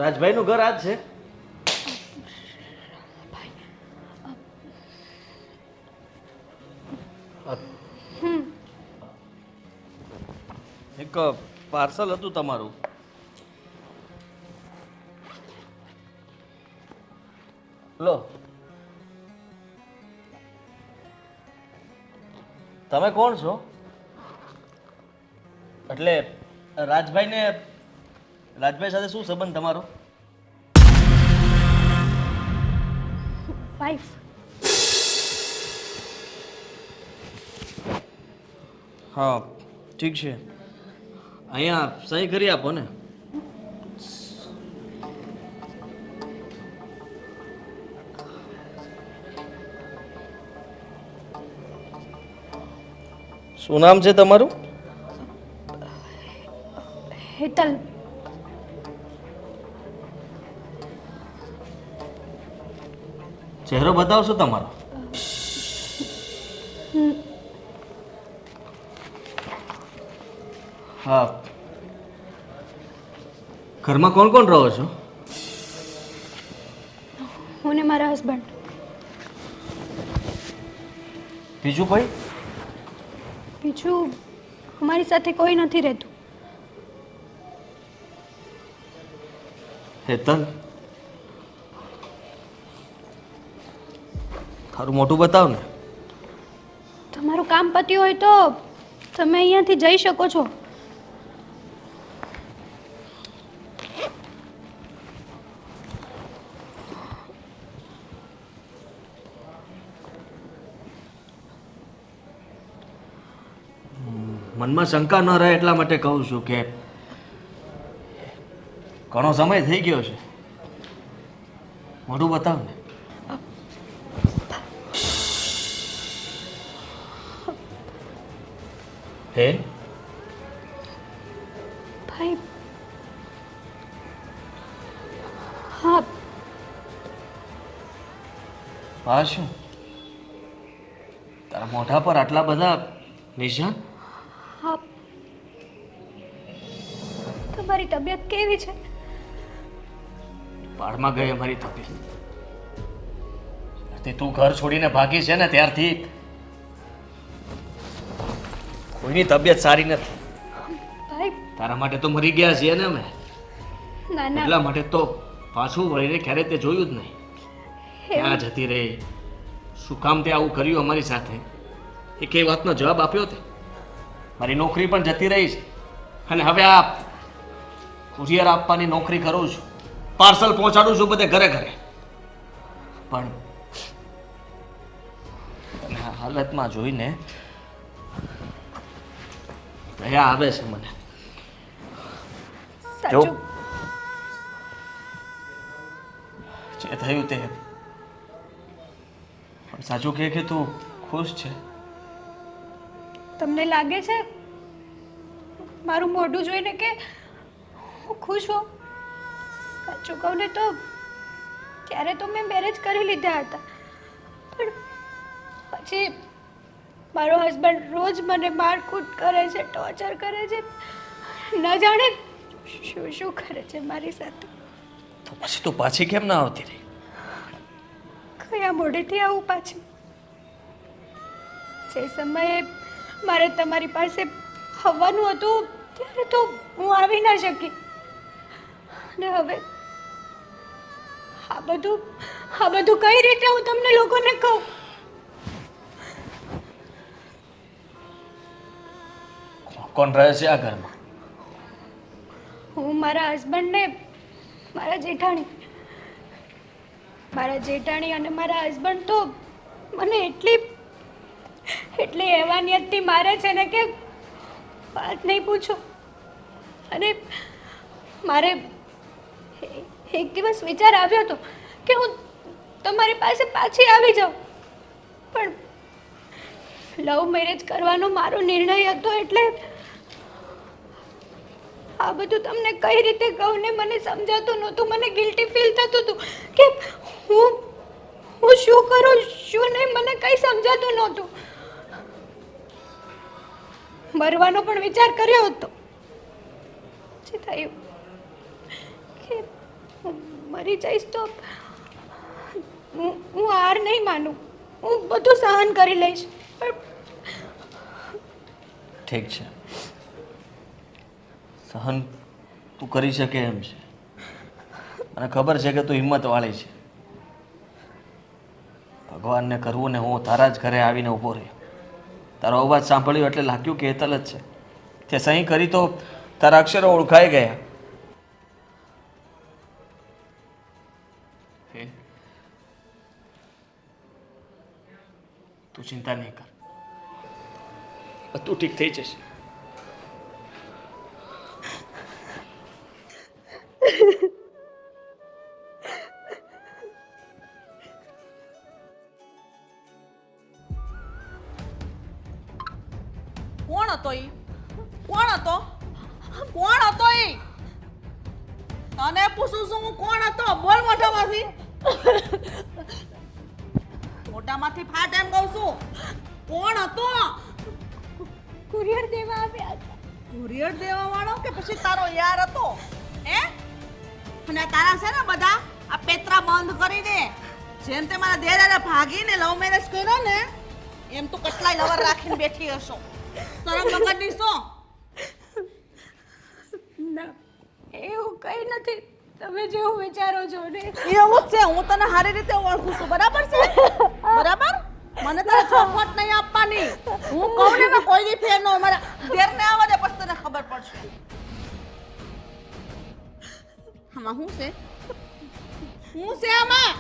રાજભાઈનું ઘર આ જ છે? એક પાર્સલ હતું તમારું. લો. તમે કોણ છો? એટલે રાજભાઈ સાથે શું સંબંધ તમારો? વાઈફ. હા ઠીક છે, અહીંયા સહી કરી આપો ને. શું નામ છે તમારું? હેતલ. ચહેરો બતાવશો તમારો? હા. ઘરમાં કોણ કોણ રહો છો? હું ને મારા હસબન્ડ. બીજું કોઈ? બીજું અમારી સાથે કોઈ નથી રહેતું. હેતલ, તારું મોટું બતાવ ને. તમારું કામ પત્યું હોય તો તમે અહીંયાથી જઈ શકો છો. મનમાં શંકા ન રહે એટલા માટે કહું છું કે ઘણો સમય થઈ ગયો છે. મોઢું બતાવ ને. હે ભાઈ. હા. હા શું તારા મોઢા પર આટલા બધા નિશાન? હા. તમારી તબિયત કેવી છે? પાડમાં ગઈ અમારી તબિયત. જ્યારથી તું ઘર છોડીને ભાગી છે ને ત્યારથી કોઈની તબિયત સારી નથી. ભાઈ. તારા માટે તો મરી ગયા છીએ ને અમે. ના ના. એટલા માટે તો પાછું વળીને ક્યારે તે જોયું જ નહીં. ક્યાં જતી રહી, શું કામ તે આવું કર્યું અમારી સાથે, એ કઈ વાતનો જવાબ આપ્યો તે? મારી નોકરી પણ જતી રહી છે અને હવે આ કુરિયર આપવાની નોકરી કરું છું, પાર્સલ પહોંચાડું છું બધે ઘરે ઘરે. પણ તને આ હાલતમાં જોઈને દયા આવે છે મને. જો સાચું. જે થયું તે પણ સાચું કે તું ખુશ છે? તમને લાગે છે મારું મોઢું જોઈને કે હું ખુશ હોઉં? સાચું કહું ને તો ત્યારે તો મેં મેરેજ કરી લીધા હતા, પણ પછી મારો હસબન્ડ રોજ મને મારકૂટ કરે છે, ટોર્ચર કરે છે, ન જાણે શું શું કરે છે મારી સાથે. તો પછી તું પાછી કેમ ના આવતી રહી? કયા મોઢેથી આવું પાછી? જે સમયે મારે તમારી પાસે આવવાનું હતું ત્યારે તો હું આવી ના શકી, અને હવે આ બધું કઈ રીતે હું તમને લોકોને કહું? કોણ રહે છે આ ઘરમાં? હું મારા હસબન્ડને મારા જેઠાણી અને મારા હસબન્ડ તો મને એટલી હેવાનિયતથી મારે છે ને કે વાત નહીં પૂછો. અને મારે એક દિવસ વિચાર આવ્યો હતો કે હું તમારી પાસે પાછી આવી જાઉં, પણ લવ મેરેજ કરવાનો મારો નિર્ણય હતો, એટલે આ બધું તમને કઈ રીતે કહું ને મને સમજાતું નહોતું. મને ગિલ્ટી ફીલ થતું હતું કે હું શું કરું શું નહીં, મને કઈ સમજાતું નહોતું. મરવાનો પણ વિચાર કર્યો હતો. જે થયું કે મરી જઈશ તો હું હાર નહીં માનું. હું બધું સહન કરી લઈશ. પણ ઠીક છે, સહન તું કરી શકે એમ છે. મને ખબર છે કે તું હિંમતવાળી છે. ભગવાનને કરવું ને હું તારા જ ઘરે આવીને ઊભો રહ્યો. તારો અવાજ સાંભળ્યો એટલે લાગ્યું કે હેતલ જ છે. તે સહી કરી તો તારા અક્ષરો ઓળખાઈ ગયા. તું ચિંતા નહીં કર, બધું ઠીક થઈ જશે. કોણ હતો ઈ? કોણ હતો? કોણ હતો ઈ? તને પૂછું છું હું, કોણ હતો? બોલ મોઢામાંથી. મોઢામાંથી ફાટ એમ કહું છું. કોણ હતો? કુરિયર દેવા આવ્યા હતા. કુરિયર દેવા વાળો કે પછી તારો યાર હતો? હે? અને તારા છે ને બધા આ પેતરા બંધ કરી દે. જેમ તે મારા દેરાને ભાગીને લવ મેરેજ કર્યો ને એમ તું કેટલાય લવર રાખીને બેઠી હશો. શરમ વગરની શું? ના, એવું કંઈ નથી. તમે જેવું વિચારો છો ને એવું જ છે. હું તને સારી રીતે ઓળખું છું, બરાબર છે? બરાબર? મને તારે ચોખવટ નહીં આપવાની. હું કહું ને એમાં કોઈ દી ફેર ન હોય. મારા દેરને આવવા દે પછી તને ખબર પડશે. આમાં શું છે? શું છે આમાં?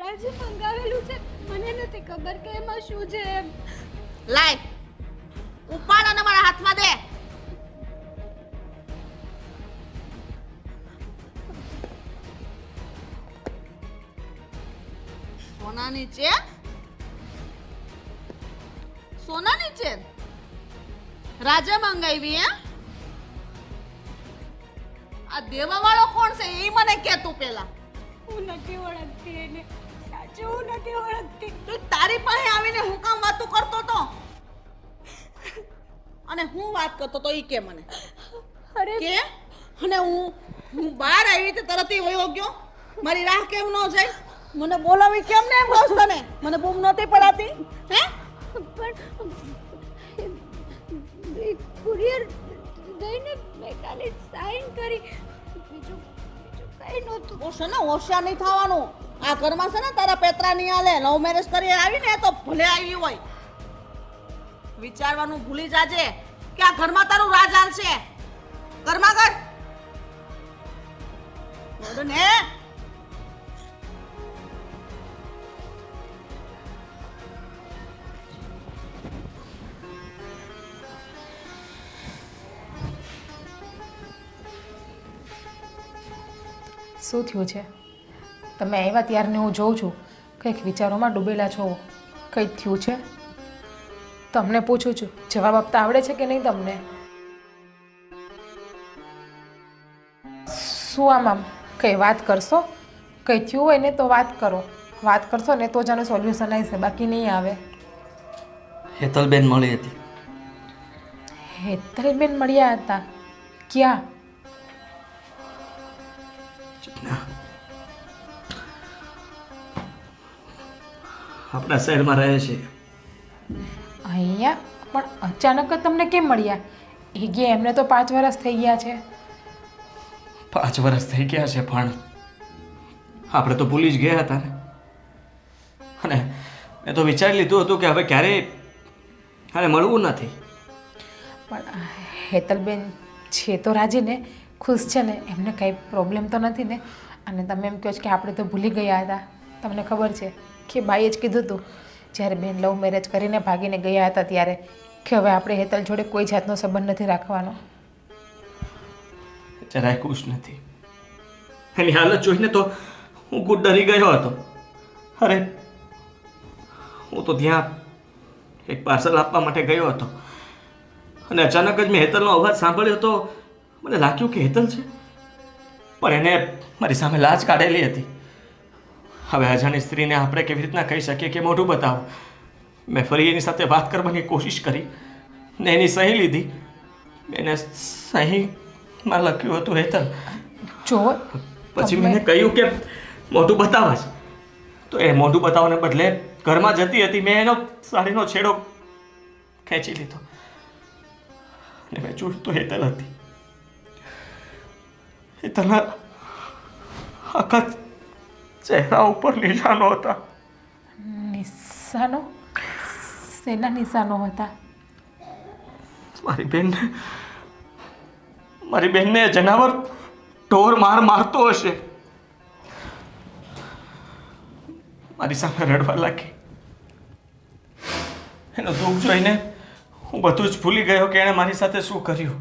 રાજે મંગાવેલું છે. મને નથી ખબર કે એમાં શું છે એમ. લાય, ઉપાડ અને મારા હાથમાં દે. સોનાની ચેન? સોનાની ચેન રાજે મંગાવી? હે? આ દેવા વાળો કોણ છે એ મને કે તું પેલા. હું નથી ઓળખતી એને. સાચું હું નથી ઓળખતી. તું તારી પાસે આવીને હું કામ વાતો કરતો તો? અને હું વાત કરતો તો ઈ કે મને અરે કે અને હું બહાર આવી તો તરત ઈ વયો ગયો. મારી રાહ કેમ ન જાય? મને બોલાવી કેમ ને એમ કહું તને? મને બૂમ નહોતી પડાતી? હે? પણ કુરિયર દઈને મેં ખાલી સાઈન કરી. બીજું કંઈ નહોતું. ઓ છે ને હોશિયાર નહીં થવાનું. આ ઘરમાં છે ને તારા પેતરા નહીં હાલે. લવ મેરેજ કરી આવીને તો ભલે આવી હોય. વિચારવાનું ભૂલી જાજે કે આ ઘરમાં તારું રાજ હાલશે. ઘરમાં કર ને. શું થયું છે? તમે આવ્યા ત્યારને હું જોઉં છું કંઈક વિચારોમાં ડૂબેલા છો. કંઈક થયું છે? તમને પૂછું છું, જવાબ આપતા આવડે છે કે નહીં તમને? શું આમ કંઈ વાત કરશો? કંઈ થયું હોય ને તો વાત કરો. વાત કરશો ને તો જ આનું સોલ્યુશન આવશે, બાકી નહીં આવે. હેતલબેન મળી હતી. હેતલબેન મળ્યા હતા? ક્યાં? આપણા શહેરમાં રહે છે. અહીંયા? પણ અચાનક જ તમને કેમ મળ્યા? એ ગયા એમને તો 5 વર્ષ થઈ ગયા છે. 5 વર્ષ થઈ ગયા છે પણ આપણે તો ભૂલી જ ગયા હતા ને. અને મેં તો વિચારી લીધું હતું કે હવે ક્યારેય આને મળવું નથી. પણ હેતલબેન છે તો રાજી ને? ખુશ છે ને? એમને કંઈ પ્રોબ્લેમ તો નથી ને? અને તમે એમ કહો છો કે આપણે તો ભૂલી ગયા હતા. તમને ખબર છે કે બાઈએ જ કીધું હતું જ્યારે બેન લવ મેરેજ કરીને ભાગીને ગયા હતા ત્યારે કે હવે આપણે હેતલ જોડે કોઈ જાતનો સંબંધ નથી રાખવાનો. જરાય ખુશ નથી. એની હાલત જોઈને તો હું ખૂબ ડરી ગયો હતો. અરે હું તો ત્યાં એક પાર્સલ આપવા માટે ગયો હતો અને અચાનક જ મેં હેતલનો અવાજ સાંભળ્યો તો મને લાગ્યું કે હેતલ છે, પણ એને મારી સામે લાજ કાઢેલી હતી. હવે અજાણી સ્ત્રીને આપણે કેવી રીતના કહી શકીએ કે મોઢું બતાવો? મેં ફરી એની સાથે વાત કરવાની કોશિશ કરી ને એની સહી લીધી. એને સહીમાં લખ્યું હતું હેતલ. જો પછી તમે- મને કહ્યું કે મોઢું બતાવે છે, તો એ મોઢું બતાવવાને બદલે ઘરમાં જતી હતી, મેં એનો સાડીનો છેડો ખેંચી લીધો અને મેં જોયું તો હેતલ હતી. હેતલના આખા ચહેરા ઉપર નિશાનો હતા. નિશાનો? શેના નિશાનો હતા? મારી બેનને જનાવર ઢોર મારતો હશે. મારી સામે રડવા લાગી. એનો દુઃખ જોઈને હું બધું જ ભૂલી ગયો કે એણે મારી સાથે શું કર્યું,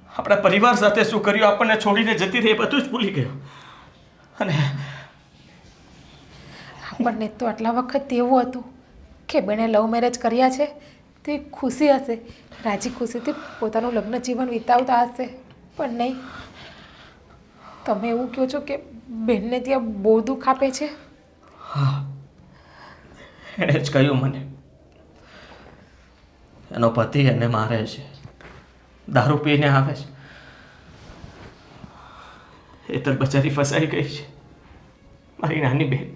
આપણા પરિવાર સાથે શું કર્યું, આપણને છોડીને જતી રહી, બધું જ ભૂલી ગયો. અને આપણને તો આટલા વખત એવું હતું કે બેને લવ મેરેજ કર્યા છે તે ખુશી હશે, રાજી ખુશીથી પોતાનું લગ્ન જીવન વિતાવતા હશે, પણ નહીં. તમે એવું કહો છો કે બેનને ત્યાં બહુ દુઃખ આપે છે? હા, એણે જ કહ્યું મને. એનો પતિ એને મારે છે, દારૂ પીને આવે છે. હેતલ બચારી ફસાઈ ગઈ છે, મારી નાની બેન.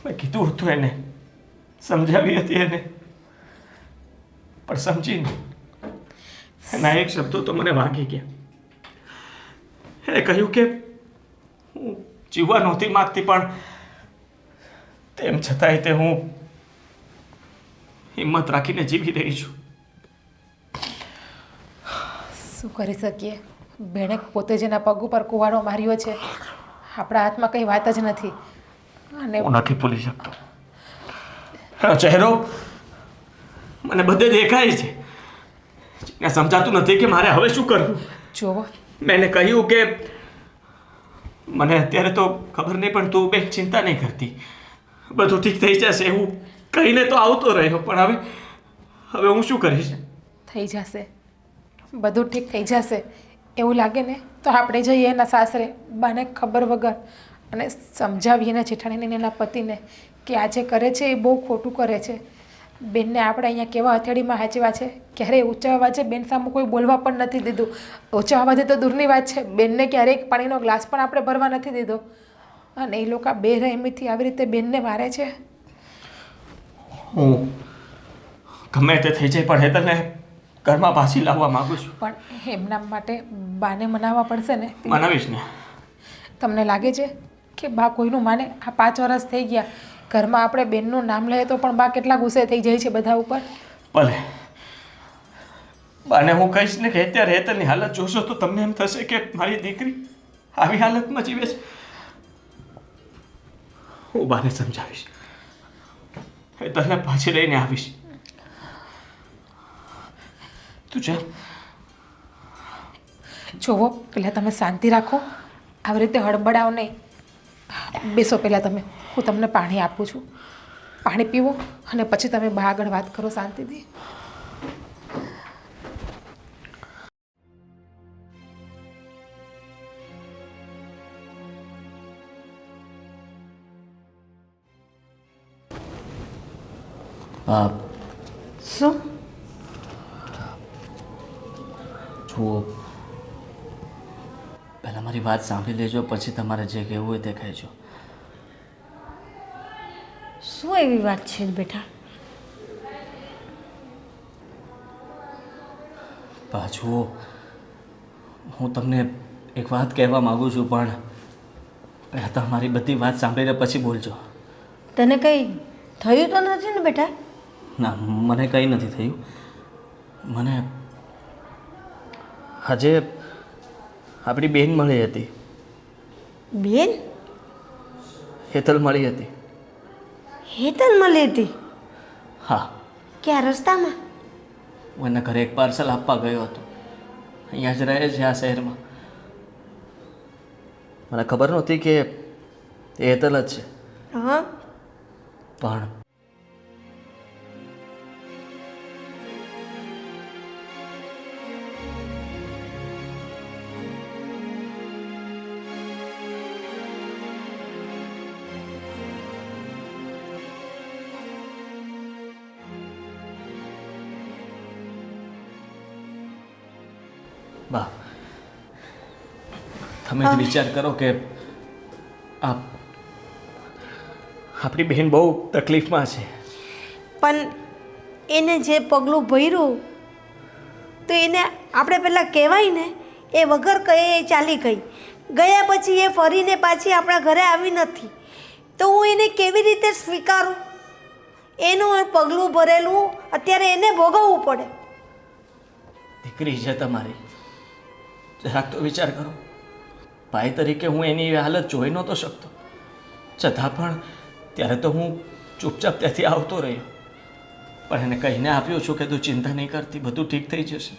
મેં કીધું હતું એને, સમજાવી હતી એને, પણ સમજી નહીં. એના એક શબ્દો તો મને વાગી ગયા. એણે કહ્યું કે હું જીવવા નહોતી માગતી, પણ તેમ છતાંય તે હું હિંમત રાખીને જીવી રહી છું. શું કરી શકીએ? બેને પોતે જ એના પગ ઉપર કુવાડો માર્યો છે, આપણા હાથમાં કંઈ વાત જ નથી. અને હું નથી ભૂલી શકતો. એનો ચહેરો મને બધે દેખાય છે. ને સમજાતું નથી કે મારે હવે શું કરવું. જુઓ, મેં એને કહ્યું કે મને અત્યારે તો ખબર નહીં, પણ તું બેન ચિંતા નહીં કરતી, બધું ઠીક થઈ જશે. હું કહીને તો આવતો રહ્યો, પણ હવે હું શું કરીશ? થઈ જશે, બધું ઠીક થઈ જશે. એવું લાગે ને તો આપણે જઈએ એના સાસરે, બાને ખબર વગર, અને સમજાવીએ એના જેઠાણીને એના પતિને કે આ જે કરે છે એ બહુ ખોટું કરે છે. બેનને આપણે અહીંયા કેવા હથેળીમાં હાચવા છે, ક્યારેય ઊંચા અવાજે બેન સામે કોઈ બોલવા પણ નથી દીધું. ઊંચા અવાજે તો દૂરની વાત છે, બેનને ક્યારેય પાણીનો ગ્લાસ પણ આપણે ભરવા નથી દીધો. અને એ લોકો બેરહેમીથી આવી રીતે બેનને મારે છે. હું ગમે તે થઈ જાય, પણ હેતલને ઘરમાં પાછી લાવવા માંગુ છું. પણ એમના માટે બાને મનાવવા પડશે ને. મનાવીશ ને. તમને લાગે છે કે બા કોઈનું માને? આ 5 વર્ષ થઈ ગયા, ઘરમાં આપણે બેનનું નામ લઈએ તો પણ બા કેટલા ગુસ્સે થઈ જાય છે બધા ઉપર. ભલે, બાને હું કહીશ ને કે અત્યારે હેતલની હાલત જોશો તો તમને એમ થશે કે મારી દીકરી આવી હાલતમાં જીવે છે. હું બાને સમજાવીશ, હેતલને પાછી લઈને આવીશ. તું ચાલ. જોવો, પહેલાં તમે શાંતિ રાખો, આવી રીતે હડબડાવ નહીં. બેસો પહેલાં તમે, હું તમને પાણી આપું છું. પાણી પીવો અને પછી તમે બા આગળ વાત કરો શાંતિથી. શું? જુઓ, પહેલાં મારી વાત સાંભળી લેજો, પછી તમારે જે કહેવું હોય તે કહેજો. શું એવી વાત છે બેટા? બા જુઓ, હું તમને એક વાત કહેવા માગું છું, પણ પહેલાં તમારી બધી વાત સાંભળીને પછી બોલજો. તને કંઈ થયું તો નથી ને બેટા? ના, મને કંઈ નથી થયું. મને આજે આપણી બેન મળી હતી. બેન? હેતલ મળી હતી. હેતલ મળી હતી? હા, ક્યાં રસ્તામાં? હું એના ઘરે એક પાર્સલ આપવા ગયો હતો. અહીંયા જ રહે છે, આ શહેરમાં. મને ખબર નહોતી કે એ હેતલ જ છે. હા. પણ બા, તમે જ વિચાર કરો કે આપણી બહેન બહુ તકલીફમાં છે. પણ એને જે પગલું ભર્યું તો એને આપણે પહેલાં કહેવાય ને, એ વગર કહે એ ચાલી ગઈ. ગયા પછી એ ફરીને પાછી આપણા ઘરે આવી નથી, તો હું એને કેવી રીતે સ્વીકારું? એનું પગલું ભરેલું અત્યારે એને ભોગવવું પડે. દીકરી છે તમારી, જરાક તો વિચાર કરો. ભાઈ તરીકે હું એની હાલત જોઈ નહોતો શકતો, છતાં પણ ત્યારે તો હું ચૂપચાપ ત્યાંથી આવતો રહ્યો. પણ એને કહીને આપ્યો છું કે તું ચિંતા નહીં કરતી, બધું ઠીક થઈ જશે.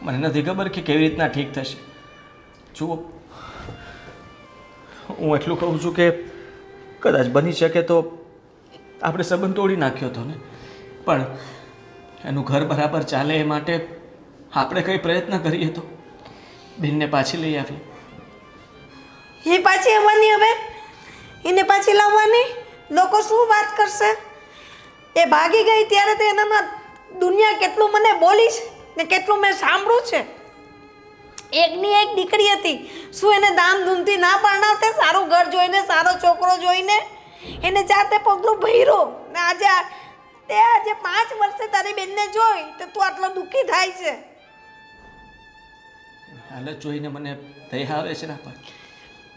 મને નથી ખબર કે કેવી રીતના ઠીક થશે. જુઓ, હું એટલું કહું છું કે કદાચ બની શકે તો આપણે સંબંધ તોડી નાખ્યો હતો ને, પણ એનું ઘર બરાબર ચાલે એ માટે આપણે કંઈ પ્રયત્ન કરીએ તો બેનને પાછી લઈ આવીએ. એ પાછી આવવાની? હવે એને પાછી લાવવાની? લોકો શું વાત કરશે? એ ભાગી ગઈ ત્યારે તો એનામાં દુનિયા કેટલું મને બોલી છે ને કેટલું મેં સાંભળ્યું છે. એકની એક દીકરી હતી, શું એને ધામધૂમથી ના પરણાવતે? સારું ઘર જોઈને, સારો છોકરો જોઈને એને જાતે પગલું ભર્યો ને આજે 5 વર્ષે તારી બેનને જોઈ તો તું આટલો દુઃખી થાય છે. હાલત જોઈને મને દયા આવે છે. ના પણ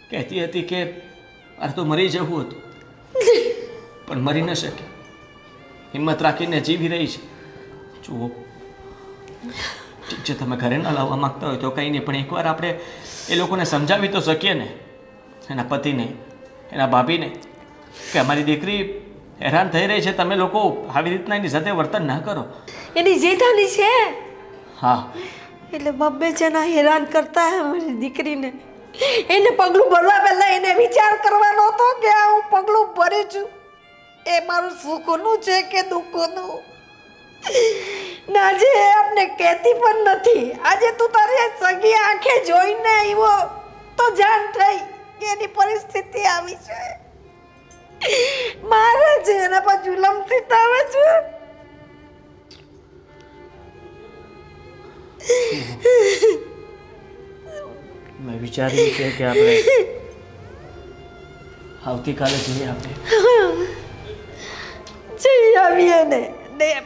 કહેતી હતી કે મારે તો મરી જવું હતું, પણ મરી ન શકે, હિંમત રાખીને જીવી રહી છે. જુઓ, ઠીક છે તમે ઘરે ન લાવવા માગતા હોય તો કંઈ નહીં, પણ એકવાર આપણે એ લોકોને સમજાવી તો શકીએ ને, એના પતિને, એના ભાભીને, કે અમારી દીકરી હેરાન થઈ રહી છે, તમે લોકો આવી રીતના એની સાથે વર્તન ના કરો. એની જેઠાણી છે, હા, એટલે બબ્બે જણા હેરાન કરતા હે મારી દીકરીને. એને પગલું ભરવા પહેલાં એને વિચાર કરવાનો હતો કે આ હું પગલું ભરી છું એ મારું સુખનું છે કે દુઃખનું. ને આજે એ આપને કહેતી પણ નથી. આજે તું તારી સગી આંખે જોઈને આવ્યો તો જાણ થઈ કે એની પરિસ્થિતિ આવી છે. મારે છે એના પર જુલમ સિતાવે છે. મેં વિચાર્યું છે કે આપણે આવતીકાલે જઈએ. આપણે જઈ આવીએ ને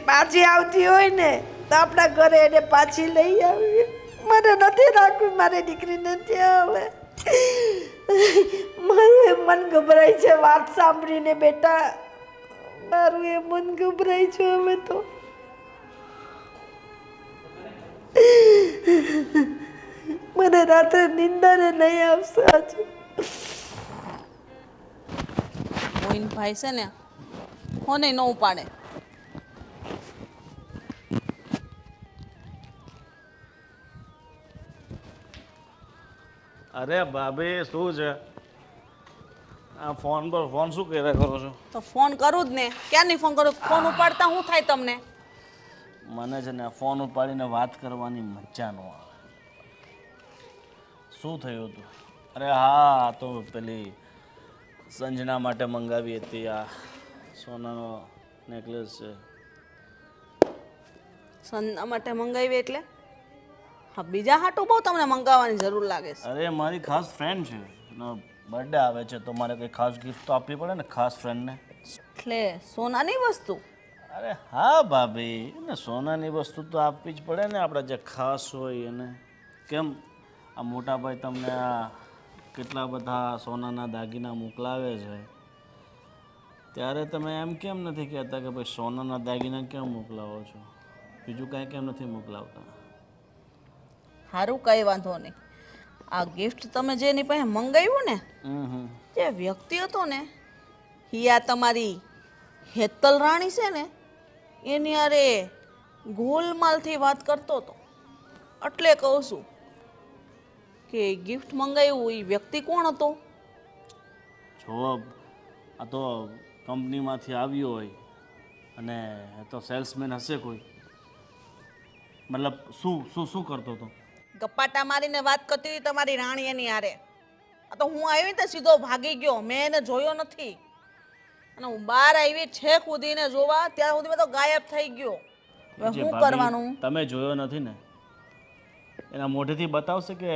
પાછી આવતી હોય ને તો આપણા ઘરે એને પાછી લઈ આવીએ. મને નથી રાખવી મારી દીકરીને ત્યાં. હવે મારું એ મન ગભરાય છે વાત સાંભળીને. બેટા, મારું એ મન ગભરાય છે હવે તો. મને રાત્રે નિંદરે નહીં આવશે. આજે મોઈનભાઈ છે ને હોને ન ઉપાડે. અરે ભાભી શું છે આ ફોન પર ફોન શું કર્યા કરો છો? તો ફોન કરું જ ને, ક્યાં નહીં ફોન કરું? ફોન ઉપાડતા શું થાય તમને? મને છે ને ફોન ઉપાડીને વાત કરવાની મજા ન આવે. શું થયું હતું? અરે હા, તો પેલી સંજના માટે મંગાવી હતી આ સોનાનો નેકલેસ છે. સન્ના માટે મંગાવી એટલે? હા, બીજા હાટું બહુ તમને મંગાવવાની જરૂર લાગે છે. અરે મારી ખાસ ફ્રેન્ડ છે, એનો બર્થડે આવે છે તો મારે કંઈ ખાસ ગિફ્ટ તો આપવી પડે ને ખાસ ફ્રેન્ડને. એટલે સોનાની વસ્તુ? અરે હા ભાભી, ને સોનાની વસ્તુ તો આપવી જ પડે ને આપણે જે ખાસ હોય એને. કેમ આ મોટા ભાઈ તમને આ કેટલા બધા સોનાના દાગીના મોકલાવે છે, ત્યારે તમે એમ કેમ નથી કહેતા કે ભાઈ સોનાના દાગીના કેમ મોકલાવો છો, બીજું કાંઈ કેમ નથી મોકલાવતા? સારું, કંઈ વાંધો નહીં. આ ગિફ્ટ તમે જેની પાસે મંગાવ્યું ને, જે વ્યક્તિ હતો ને એ આ તમારી હેતલ રાણી છે ને એની અરે ગોલમાલથી વાત કરતો હતો. એટલે કહું છું કે ગિફ્ટ મંગાવ્યું એ વ્યક્તિ કોણ હતો? જો આ તો કંપનીમાંથી આવ્યો હોય અને એ તો સેલ્સમેન હશે કોઈ. મતલબ શું શું શું કરતો હતો? ગપ્પાટા મારીને વાત કરતી હતી તમારી રાણી એની હારે. આ તો હું આવી તો સીધો ભાગી ગયો, મેં એને જોયો નથી. અને હું બહાર આવી છેક સુધીને જોવા, ત્યાં સુધીમાં તો ગાયબ થઈ ગયો. હવે જે શું ભાભી કરવાનું? તમે જોયો નથી ને, એના મોઢેથી બતાવશે કે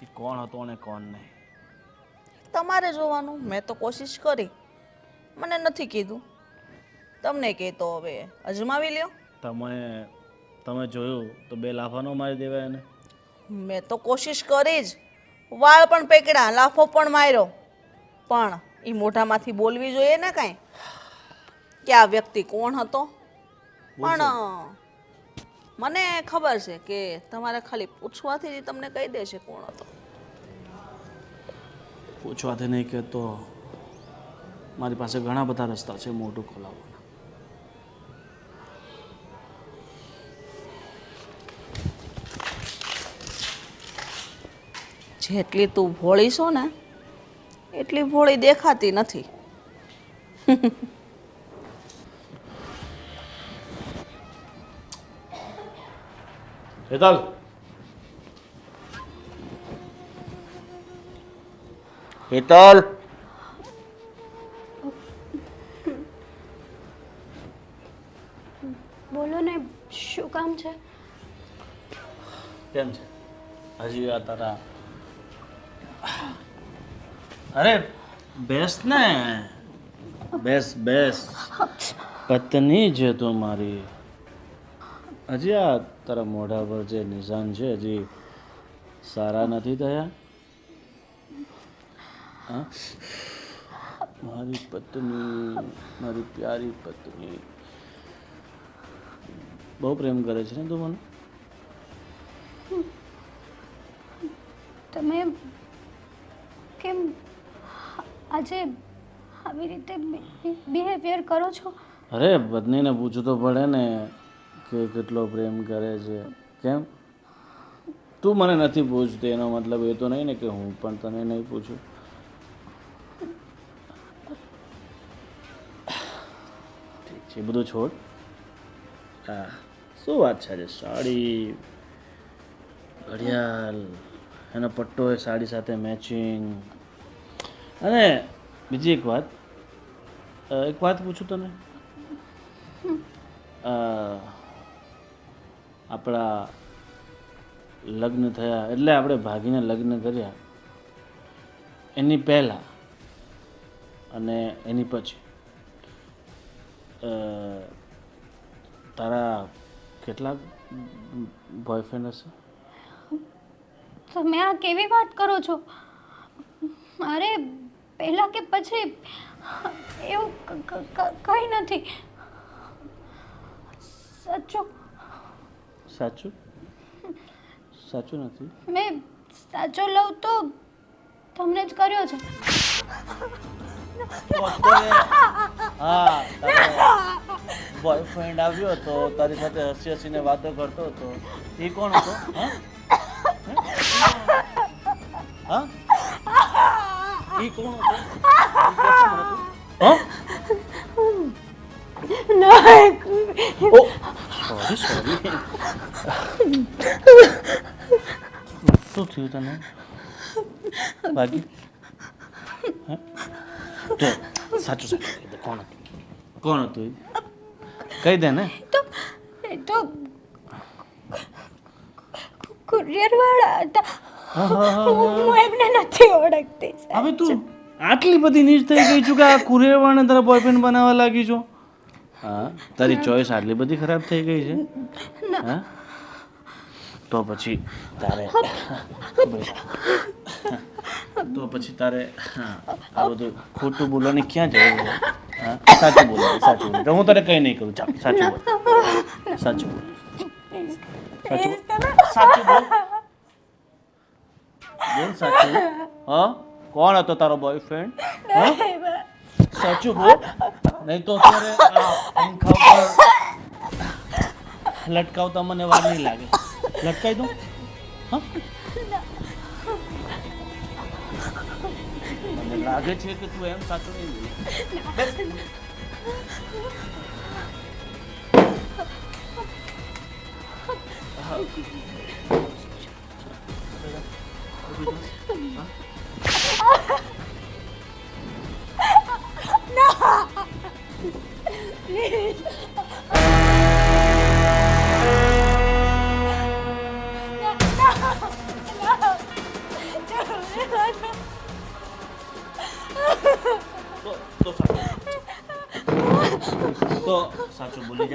એ કોણ હતો અને કોણ નહીં. તમારે જોવાનું. મેં તો કોશિશ કરી, મને નથી કીધું. તમને કહેતો હવે અજમાવી લ્યો. તમે જોયું તો 2 લાફા ન મારી દેવાય એને. મેં તો કોશિશ કરી જ. વાળ પણ પેકડા, લાફો પણ માર્યો, પણ એ મોઢામાંથી બોલવી જોઈએ ને કાંઈ કે આ વ્યક્તિ કોણ હતો. પણ મને ખબર છે કે તમારે ખાલી પૂછવાથી જ તમને કહી દેશે કોણ હતો. પૂછવાથી નહીં કહેતો. મારી પાસે ઘણા બધા રસ્તા છે મોઢું ખોલાવવાના. જેટલી તું ભોળી છો ને એટલી ભોળી દેખાતી નથી. હેતલ, હેતલ, બોલો ને, શું કામ છે? કેમ છે હજી આ તારા? અરે બેસ ને, બેસ બેસ. પત્ની છે તું મારી. હજી આ તારા મોઢા પર જે નિશાન છે હજી સારા નથી થયા? હા, મારી પત્ની, મારી પ્યારી પત્ની. બહુ પ્રેમ કરે છે ને તું મને? તમે કેમ આજે આવી રીતે બિહેવિયર કરો છો? અરે પત્નીને પૂછવું તો પડે ને કે કેટલો પ્રેમ કરે છે. કેમ તું મને નથી પૂછતી એનો મતલબ એ તો નહીં ને કે હું પણ તને નહીં પૂછું. ઠીક છે, બધું છોડ. હા, શું વાત છે આજે? સાડી, ઘડિયાળ, એનો પટ્ટો એ સાડી સાથે મેચિંગ. અને બીજી એક વાત પૂછું તને. આપણા લગ્ન થયા એટલે આપણે ભાગીને લગ્ન કર્યા એની પહેલાં અને એની પછી તારા કેટલા બોયફ્રેન્ડ હશે? તમે આ કેવી વાત કરો છો? અરે પહેલા કે પછી એવું કંઈ નથી. સાચું સાચું સાચું નથી? મેં સાચો લવ તો તમને જ કર્યો છે. હા, બોયફ્રેન્ડ આવ્યો તો તારી સાથે હસી હસીને વાતો કરતો હતો. એ કોણ હતો? હા, એ કોણ હતો? સોરી. શું થયું તને? બાકી સાચું કોણ હતું? કોણ હતું એ કહી દે ને. એ તો કુરિયર વાળા હતા. હું એમને નથી ઓળખતી. હવે તું આટલી બધી નીચ થઈ ગઈ છું કે આ કુરિયર વાળાને તારા બોયફ્રેન્ડ બનાવવા લાગી છો? હા, તારી ચોઈસ આટલી બધી ખરાબ થઈ ગઈ છે? હા, તો પછી તારે આ બધું ખોટું બોલવાની ક્યાં જરૂર છે? હા, સાચું બોલ. તો હું તને કંઈ નહીં કરું. ચાલ, સાચું બોલ. સાચું બોલ. બોલ સાચું. હા, કોણ હતો તારો બોયફ્રેન્ડ? હા, સાચું બોલ, નહીં તો અત્યારે પંખા પર લટકાવતા મને વાર નહીં લાગે. લટકાઈ દઉં? હા, મને લાગે છે કે તું એમ સાચું નહીં બોલે.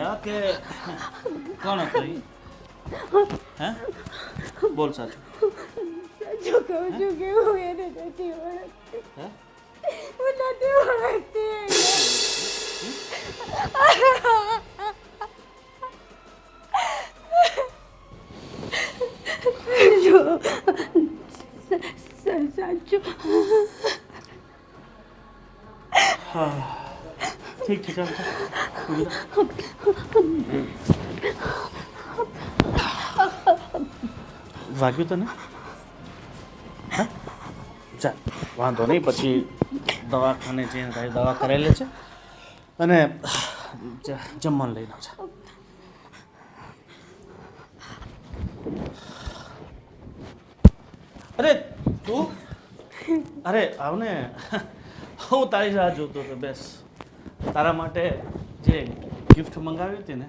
સોનિયા કે કોણ હતો ઈ? હે બોલ સાચું. સાચું કહું છું કે હું એને નથી ઓળખતી. હે હું નથી ઓળખતી. જો સાચું. ઠીક છે ચાલ વાગ્યું તને? હા ચાલ વાંધો નહીં, પછી દવાખાને જઈને તારી દવા કરેલી છે અને જમવાનું લઈને આવશે. અરે તું અરે આવને, હું તારી રાહ જોતો હતો. બેસ, તારા માટે જે ગિફ્ટ મંગાવી હતી ને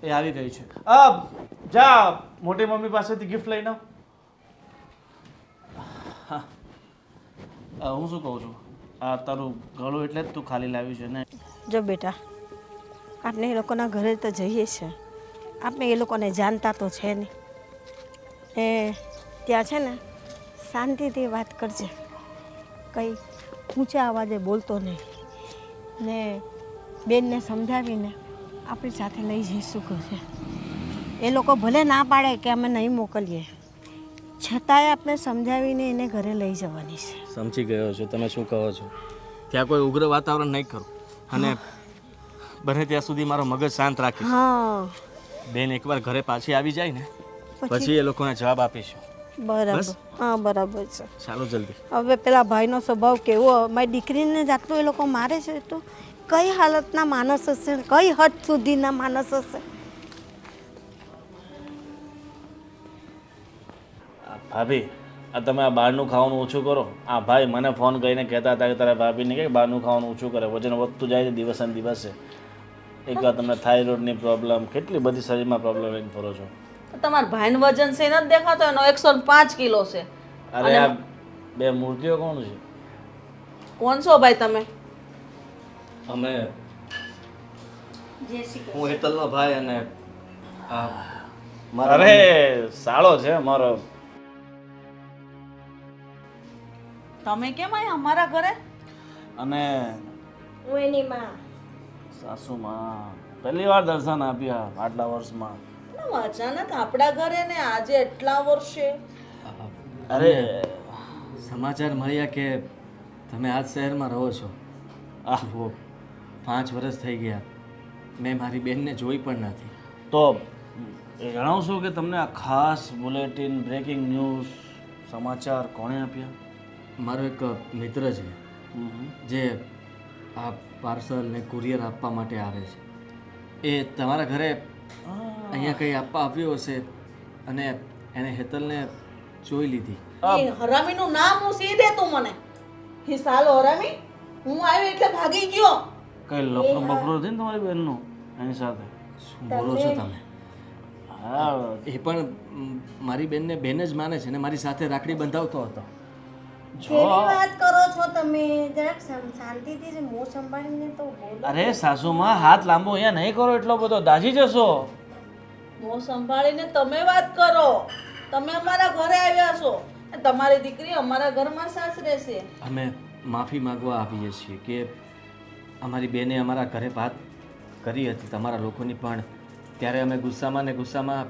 એ આવી ગઈ છે. જા મોટી મમ્મી પાસેથી ગિફ્ટ લઈને આવ. હા હું શું કહું છું, આ તારું ગળું એટલે જ તું ખાલી લાવી છે ને? જો બેટા, આપણે એ લોકોના ઘરે તો જઈએ છીએ, આપણે એ લોકોને જાણતા તો છે નહીં. એ ત્યાં છે ને શાંતિથી વાત કરજે, કંઈ ઊંચા અવાજે બોલતો નહીં, ને બેનને સમજાવીને આપણી સાથે લઈ જઈશું ઘરે. એ લોકો ભલે ના પાડે કે અમે નહીં મોકલીએ, છતાંય આપણે સમજાવીને એને ઘરે લઈ જવાની છે. સમજી ગયો છું તમે શું કહો છો. ત્યાં કોઈ ઉગ્ર વાતાવરણ નહીં કરું અને બને ત્યાં સુધી મારો મગજ શાંત રાખીશ. હા બેન એકવાર ઘરે પાછી આવી જાય ને પછી એ લોકોને જવાબ આપીશું. બરાબર. હા બરાબર છે. ચાલો જલ્દી. હવે પેલા ભાઈનો સ્વભાવ કેવો, મારી દીકરીને જ આટલું એ લોકો મારે છે તો કઈ હાલતના માણસ હશે, કઈ હદ સુધીના માણસ હશે. ભાભી આ તમે આ બહારનું ખાવાનું ઓછું કરો. આ ભાઈ મને ફોન કરીને કહેતા હતા કે તારા ભાભીને કે બહારનું ખાવાનું ઓછું કરે, વજન વધતું જાય છે દિવસે ને દિવસે. એકવાર તમને થાઇરોઇડની પ્રોબ્લેમ, કેટલી બધી શરીરમાં પ્રોબ્લેમ લઈને ફરો છો. તમારા ભાઈનું વજન છે નથી દેખાતો, એનો 105 કિલો છે. અરે આ બે મૂર્તિઓ કોણ છે? કોણ છો ભાઈ તમે? અમે હું હેતલનો ભાઈ અને આ મારા અરે સાળો છે મારો. તમે કેમ આયા અમારા ઘરે? અને હું એની માં. સાસુમાં પહેલી વાર દર્શન આપ્યા આટલા વર્ષમાં. અચાનક આપણા ઘરે ને આજે એટલા વર્ષે? અરે સમાચાર મળ્યા કે તમે આ જ શહેરમાં રહો છો. આહ 5 વર્ષ થઈ ગયા, મેં મારી બેનને જોઈ પણ નથી. તો એ જણાવશો કે તમને આ ખાસ બુલેટિન બ્રેકિંગ ન્યૂઝ સમાચાર કોણે આપ્યા? મારો એક મિત્ર છે જે આ પાર્સલ ને કુરિયર આપવા માટે આવે છે. એ તમારા ઘરે અહીંયા કંઈ આપવા આવ્યો હશે અને એણે હેતલને જોઈ લીધી. એ હરામીનું નામ હું સી દે તું મને. હી સાલો હરામી, હું આવ્યો એટલે ભાગી ગયો. કઈ લફડો બફડો છે ને તમારી બેનનું એની સાથે? શું બોલો છો તમે? હા એ પણ મારી બેનને બેન જ માને છે ને મારી સાથે રાખડી બંધાવતો હતો. કેવી વાત કરો છો તમે? જરાક શાંતિથી જ મોં સંભાળીને તો બોલો. અરે સાસુમાં હાથ લાંબો અહીંયા નહીં કરો, એટલો બધો દાઝી જશો. મોં સંભાળીને તમે વાત કરો. તમે અમારા ઘરે આવ્યા છો, તમારી દીકરી અમારા ઘરમાં સાસરે છે. અમે માફી માંગવા આવીએ છીએ કે અમારી બેને અમારા ઘરે વાત કરી હતી તમારા લોકોની, પણ ત્યારે અમે ગુસ્સામાં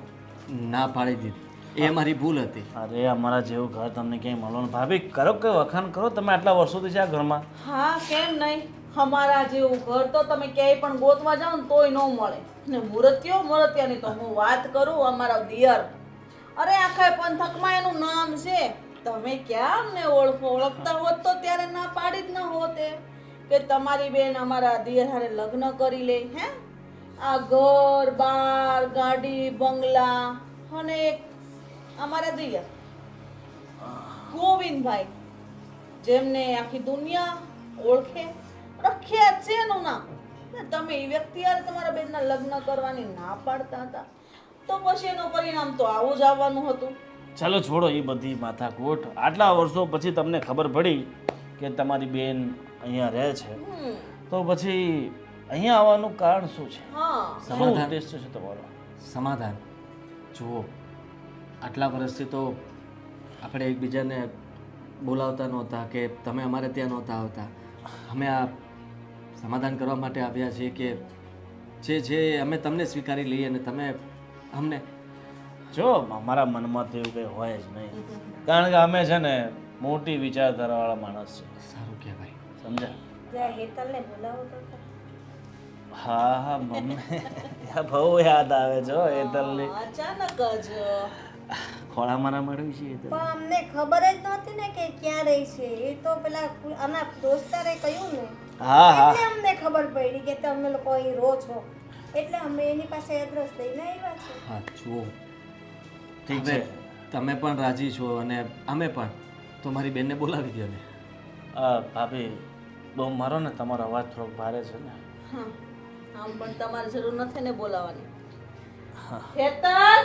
ના પાડી દીધી. એ અમારી ભૂલ હતી. અરે અમારા જેવું ઘર તમને ક્યાંય મળવાનું. ભાભી કરો કે વખાણ કરો, તમે આટલા વર્ષોથી છે આ ઘરમાં. હા કેમ નહીં, અમારા જેવું ઘર તો તમે ક્યાંય પણ ગોતવા જાઓ ને તોય ન મળે. ને મૂર્તિયાની તો હું વાત કરું, અમારા દિયર, અરે આખા પંથકમાં એનું નામ છે. તમે ક્યાં અમને ઓળખતા હોત તો ત્યારે ના પાડી જ ન હોતે કે તમારી બેન અમારા દિયર હારે લગ્ન કરી લે. હે આ ઘર બાર ગાડી બંગલા અને એક અમારા દિયર ગોવિંદભાઈ, જેમને આખી દુનિયા ઓળખે, પ્રખ્યાત છે એનું નામ. ને તમે એ વ્યક્તિ હારે તમારા બેનના લગ્ન કરવાની ના પાડતા હતા, તો પછી એનું પરિણામ તો આવું જ આવવાનું હતું. ચાલો છોડો એ બધી માથાકૂટ. આટલા વર્ષો પછી તમને ખબર પડી કે તમારી બેન અહીંયા રહે છે, તો પછી અહીંયા આવવાનું કારણ શું છે? હા શું સમાધાન. ઉદ્દેશ્ય છે તમારો? સમાધાન. જુઓ, આટલા વર્ષથી તો આપણે એકબીજાને બોલાવતા નહોતા કે તમે અમારે ત્યાં નહોતા આવતા. અમે આ સમાધાન કરવા માટે આવ્યા છીએ કે જે અમે તમને સ્વીકારી લઈએ અને તમે અમને. જો અમારા મનમાં તો એવું કંઈ હોય જ નહીં, કારણ કે અમે છે ને મોટી વિચારધારાવાળા માણસ છે. સારું કહેવાય. સમજ્યા? જ્યાં હેતલને બોલાવો તો ખરા. હા હા મમ્મી બહુ યાદ આવે છે હો હેતલની. અચાનક જ ખોળામાં ના મળવી છે હેતલ. પણ અમને ખબર જ નહોતી ને કે ક્યાં રહી છે. એ તો પેલા આના દોસ્તારે કહ્યું ને, હા હા એટલે અમને ખબર પડી કે તમે લોકો અહીં રહો છો, એટલે અમે એની પાસે એડ્રેસ લઈને આવ્યા છે. હા જુઓ, ઠીક છે. તમે પણ રાજી છો અને અમે પણ, તો મારી બેનને બોલાવી દો ને. ભાભી બહુ મારો ને તમારો અવાજ થોડોક ભારે છે ને. હા આમ પણ તમારે જરૂર નથી ને બોલાવાની. હેતલ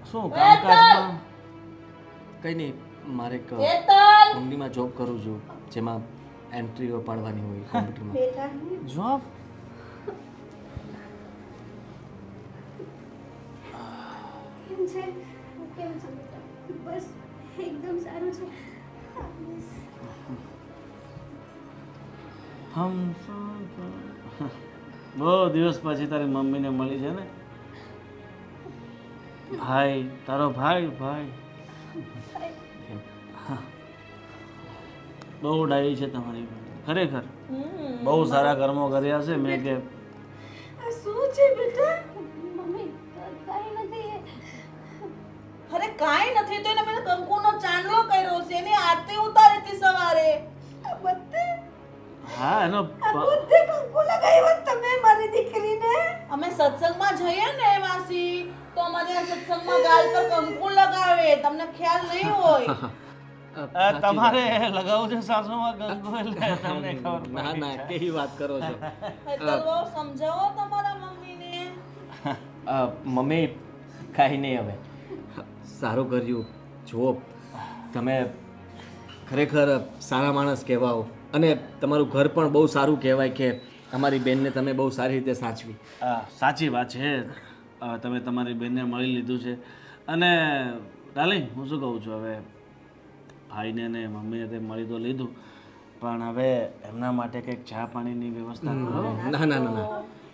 શું કામકાજમાં? કંઈ નહીં, મારે એક હેતલ કંપનીમાં જોબ કરું છું, જેમાં એન્ટ્રીઓ પાડવાની હોય કોમ્પ્યુટરમાં. બેટા જોબ? કેમ છે કેમ છે બેટા? બસ એકદમ સારું છે. બહુ દિવસ પછી તારી મમ્મીને મળી છે ને. ભાઈ તારો ભાઈ બહુ ડાઈ છે તમારી બેન. ખરેખર બહુ સારા કર્મો કર્યા છે. મેં કે આ શું છે બેટા? મમ્મી કાંઈ નથી. અરે કાંઈ નથી તો એને મેં કંકુનો ચાંદલો કર્યો છે, એની આરતી ઉતારી હતી સવારે. આ બધે હા એનો બધે કંકુ લગાવ્યા તમે મારી દીકરીને. અમે સત્સંગમાં જઈએ ને માસી, તો અમારે આ સત્સંગમાં ગાલ પર કંકુ લગાવે, તમને ખ્યાલ નહીં હોય. તમારે લગાવવું છે સાસુમાં ગંગો એટલે તમને ખબર ના પડી. ના, કેવી વાત કરો છો. હેતલ બહુ સમજાવો તમારા મમ્મીને. મમ્મી કાંઈ નહીં, હવે સારું કર્યું. જુઓ, તમે ખરેખર સારા માણસ કહેવાઓ અને તમારું ઘર પણ બહુ સારું કહેવાય કે અમારી બેનને તમે બહુ સારી રીતે સાચવી. સાચી વાત છે. તમે તમારી બેનને મળી લીધું છે અને ડાર્લિંગ હું શું કહું છું, હવે ભાઈને ને મમ્મીને તે મળી તો લીધું, પણ હવે એમના માટે કંઈક ચા પાણીની વ્યવસ્થા કરો. ના ના ના ના,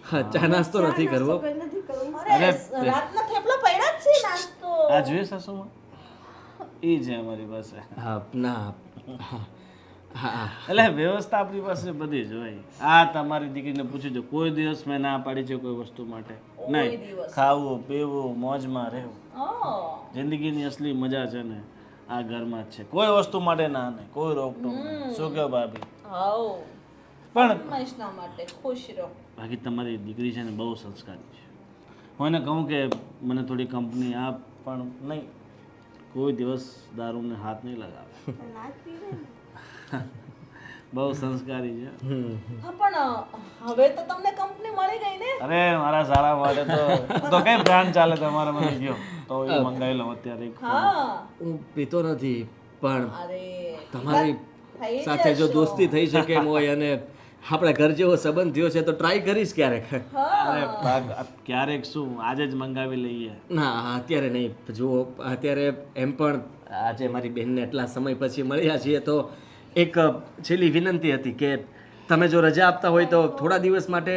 હા, ચા નાસ્તો નથી કરવો. નથી કરવું. અરે રાતના થેપલા પડ્યા જ છે નાસ્તો. આ જોઈએ સાસુમાં એ છે અમારી પાસે. હા ના, હા હા, એટલે વ્યવસ્થા આપણી પાસે બધી જ હોય. આ તમારી દીકરીને પૂછી જો, કોઈ દિવસ મેં ના પાડી છે કોઈ વસ્તુ માટે નહીં. ખાવું પીવું મોજમાં રહેવું, જિંદગીની અસલી મજા છે ને આ ઘરમાં જ છે. કોઈ વસ્તુ માટે ના નહીં, કોઈ રોકટોક નહીં. શું કહો ભાભી? હાઉ પણ મહેશના માટે ખુશ રહો. બાકી તમારી દીકરી છે ને બહુ સંસ્કારી છે. હું એને કહું કે મને થોડી કંપની આપ, પણ નહીં, કોઈ દિવસ દારૂને હાથ નહીં લગાવે. બહુ સંસ્કારી છે. હા પણ હવે તો તમને કંપની મળી ગઈ ને. અરે મારા સારા માટે તો કઈ બ્રાન્ડ ચાલે તમારે મને કહો તો એ મંગાવી લઉં અત્યારે એક ફોન. હા હું પીતો નથી, પણ અરે તમારી થઈ સાથે જો જશો. દોસ્તી થઈ શકે એમ હોય અને આપણા ઘર જેવો સંબંધ થયો છે તો ટ્રાય કરીશ ક્યારેક. અરે ક્યારેક શું આજે જ મંગાવી લઈએ. ના, અત્યારે નહીં. જુઓ, અત્યારે એમ પણ આજે મારી બહેનને એટલા સમય પછી મળ્યા છીએ તો એક છેલ્લી વિનંતી હતી કે તમે જો રજા આપતા હોય તો થોડા દિવસ માટે